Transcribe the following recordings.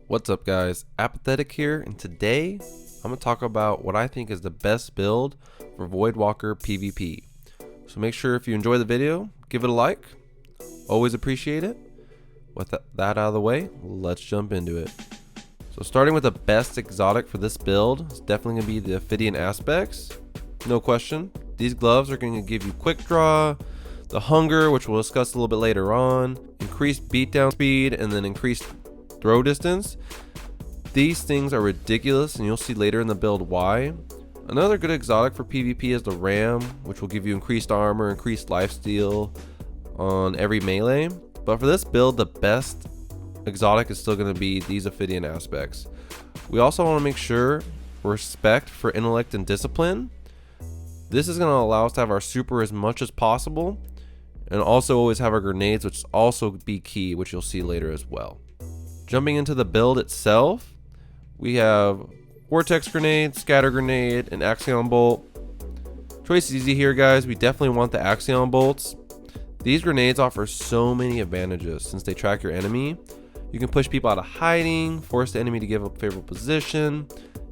What's up guys, Apathettic here, and today I'm going to talk about what I think is the best build for Voidwalker PvP. So make sure if you enjoy the video, give it a like, always appreciate it. With that out of the way, let's jump into it. So starting with the best exotic for this build, it's definitely going to be the Apathettic aspects, no question. These gloves are going to give you quick draw, the hunger, which we'll discuss a little bit later on, increased beatdown speed, and then increased throw distance. These things are ridiculous, and you'll see later in the build why. Another good exotic for PvP is the Ram, which will give you increased armor, increased lifesteal on every melee. But for this build, the best exotic is still going to be these Apathettic aspects. We also want to make sure respect for intellect and discipline. This is going to allow us to have our super as much as possible, and also always have our grenades, which also be key, which you'll see later as well. Jumping into the build itself, we have Vortex Grenade, Scatter Grenade, and Axion Bolt. Choice is easy here, guys. We definitely want the Axion Bolts. These grenades offer so many advantages since they track your enemy. You can push people out of hiding, force the enemy to give up a favorable position,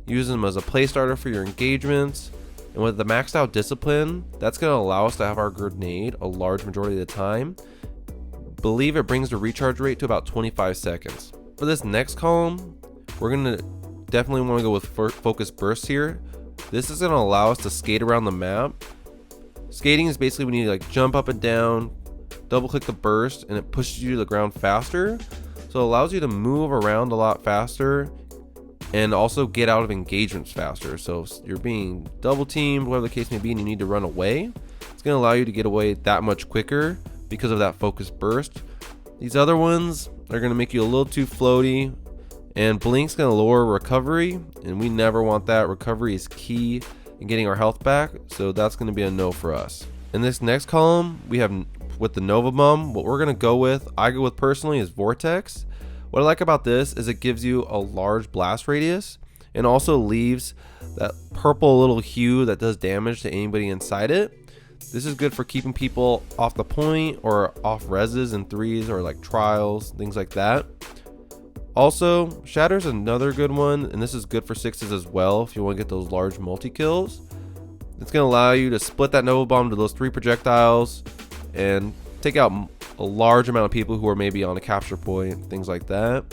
use them as a play starter for your engagements. And with the maxed out discipline, that's going to allow us to have our grenade a large majority of the time. Believe it brings the recharge rate to about 25 seconds. For this next column, we're going to definitely want to go with focus bursts here. This is going to allow us to skate around the map. Skating is basically when you like jump up and down, double click the burst, and it pushes you to the ground faster. So it allows you to move around a lot faster and also get out of engagements faster. So if you're being double teamed, whatever the case may be, and you need to run away, it's going to allow you to get away that much quicker because of that focus burst. These other ones are going to make you a little too floaty, and Blink's going to lower recovery, and we never want that. Recovery is key in getting our health back, so that's going to be a no for us. In this next column, we have with the Nova Bomb, what we're going to go with, I go with personally, is Vortex. What I like about this is it gives you a large blast radius and also leaves that purple little hue that does damage to anybody inside it. This is good for keeping people off the point or off reses and threes or like trials, things like that. Also, Shatter's another good one, and this is good for sixes as well if you want to get those large multi-kills. It's going to allow you to split that Nova Bomb to those 3 projectiles and take out a large amount of people who are maybe on a capture point, things like that.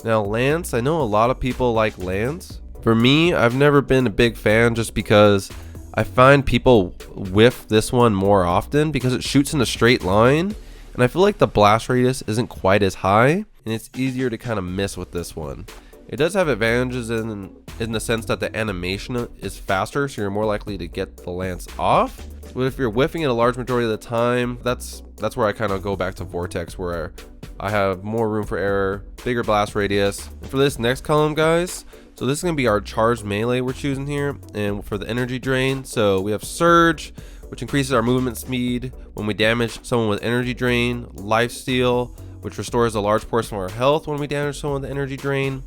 Now Lance, I know a lot of people like Lance. For me, I've never been a big fan just because I find people whiff this one more often because it shoots in a straight line, and I feel like the blast radius isn't quite as high, and it's easier to kind of miss with this one. It does have advantages in the sense that the animation is faster, so you're more likely to get the Lance off. But if you're whiffing it a large majority of the time, that's where I kind of go back to Vortex, where I have more room for error, bigger blast radius. And for this next column, guys, so this is going to be our charged melee we're choosing here, and for the energy drain, so we have Surge, which increases our movement speed when we damage someone with energy drain, Lifesteal, which restores a large portion of our health when we damage someone with energy drain,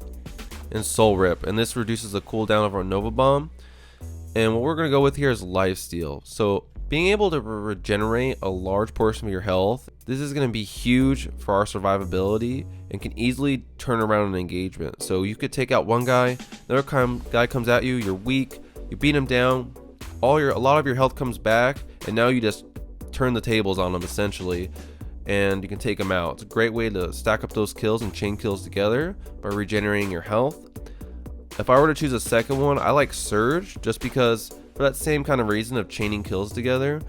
and Soul Rip, and this reduces the cooldown of our Nova Bomb. And what we're going to go with here is Lifesteal. So being able to regenerate a large portion of your health, this is going to be huge for our survivability and can easily turn around an engagement. So you could take out one guy, another guy comes at you, you're weak, you beat him down, a lot of your health comes back, and now you just turn the tables on them essentially, and you can take them out. It's a great way to stack up those kills and chain kills together by regenerating your health. If I were to choose a second one, I like Surge, just because for that same kind of reason of chaining kills together,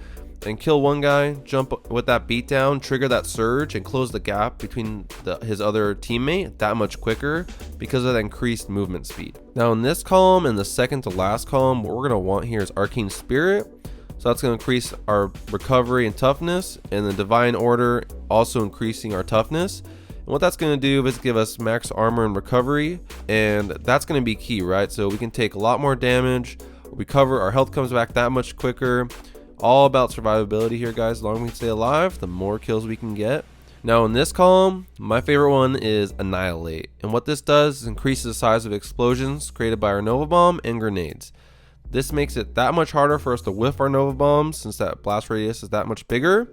and kill one guy, jump with that beatdown, trigger that Surge, and close the gap between his other teammate that much quicker because of that increased movement speed. Now in this column, in the second to last column, what we're going to want here is Arcane Spirit. So that's going to increase our recovery and toughness, and the Divine Order also increasing our toughness. And what that's going to do is give us max armor and recovery, and that's going to be key, right? So we can take a lot more damage, recover, our health comes back that much quicker. All about survivability here, guys. The longer we can stay alive, the more kills we can get. Now in this column, my favorite one is Annihilate, and what this does is increases the size of explosions created by our Nova Bomb and grenades. This makes it that much harder for us to whiff our Nova Bombs since that blast radius is that much bigger,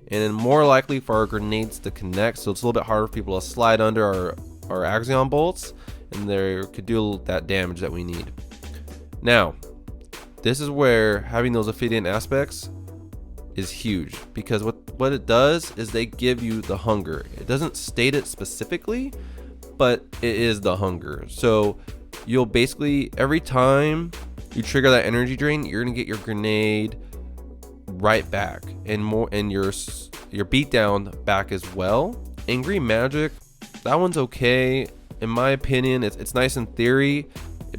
and more likely for our grenades to connect, so it's a little bit harder for people to slide under our Axion bolts, and they could do that damage that we need. Now, this is where having those Apathettic aspects is huge, because what it does is they give you the hunger. It doesn't state it specifically, but it is the hunger. So you'll basically, every time you trigger that energy drain, you're gonna get your grenade right back, and more, and your beatdown back as well. Angry Magic, that one's okay in my opinion. It's nice in theory,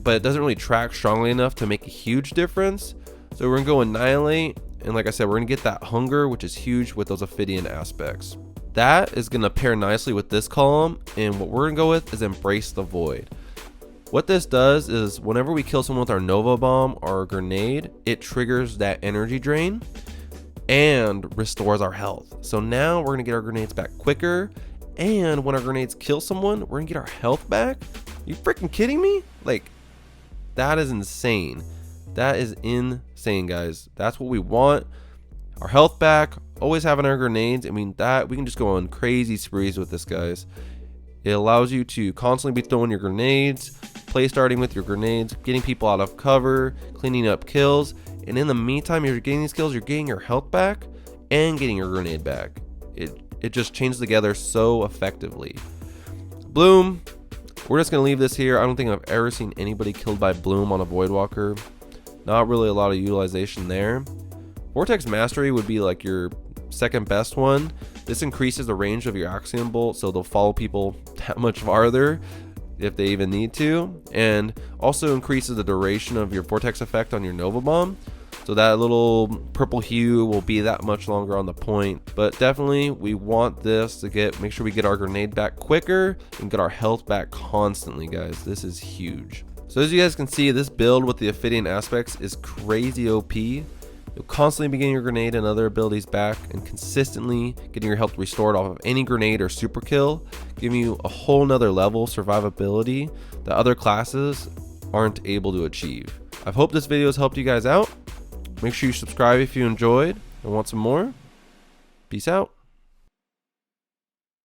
but it doesn't really track strongly enough to make a huge difference. So we're gonna go Annihilate, and like I said, we're gonna get that hunger, which is huge with those Apathettic aspects. That is gonna pair nicely with this column, and what we're gonna go with is Embrace the Void. What this does is whenever we kill someone with our Nova Bomb or grenade, it triggers that energy drain and restores our health. So now we're gonna get our grenades back quicker, and when our grenades kill someone, we're gonna get our health back. You freaking kidding me? Like, that is insane. That is insane, guys. That's what we want. Our health back, always having our grenades. I mean, that we can just go on crazy sprees with this, guys. It allows you to constantly be throwing your grenades, play starting with your grenades, getting people out of cover, cleaning up kills, and in the meantime, you're getting these kills, you're getting your health back and getting your grenade back. It just changes together so effectively. Bloom, we're just gonna leave this here. I don't think I've ever seen anybody killed by Bloom on a Voidwalker. Not really a lot of utilization there. Vortex Mastery would be like your second best one. This increases the range of your Axion bolt, so they'll follow people that much farther if they even need to, and also increases the duration of your Vortex effect on your Nova Bomb. So that little purple hue will be that much longer on the point. But definitely we want this to make sure we get our grenade back quicker and get our health back constantly, guys. This is huge. So as you guys can see, this build with the Apathettic aspects is crazy OP. You'll constantly be getting your grenade and other abilities back, and consistently getting your health restored off of any grenade or super kill, giving you a whole nother level of survivability that other classes aren't able to achieve. I hope this video has helped you guys out. Make sure you subscribe if you enjoyed and want some more. Peace out.